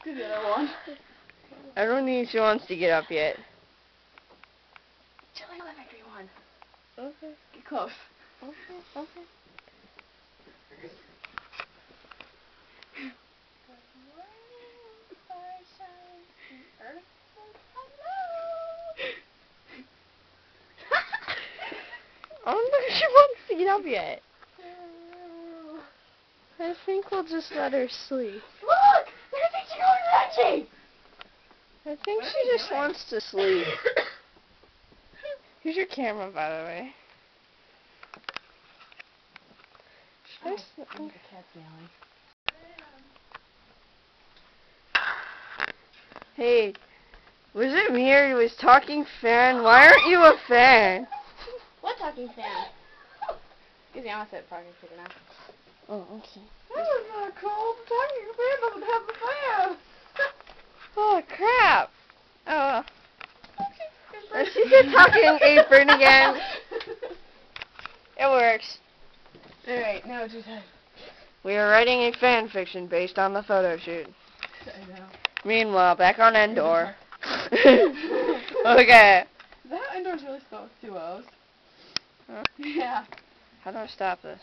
do the other one. I don't think she wants to get up yet. Chili Elementary one. Okay. Get close. Okay. Okay. I don't think she wants to get up yet. I think we'll just let her sleep. Look! There's a Reggie! I think she just wants to sleep. Here's your camera, by the way. Oh, the cat's meowing. Hey, was it me or was talking fan? Why aren't you a fan? What talking fan? Excuse me, I want to set parking ticket now. Oh, okay. That was not cool. The talking fan doesn't have the fan. Oh, crap. Oh. She's a talking apron again. It works. Alright, now what you said. We are writing a fan fiction based on the photo shoot. I know. Meanwhile, back on Endor. Okay. That Endor's really spelled with 2 O's. Huh? Yeah. How do I stop this?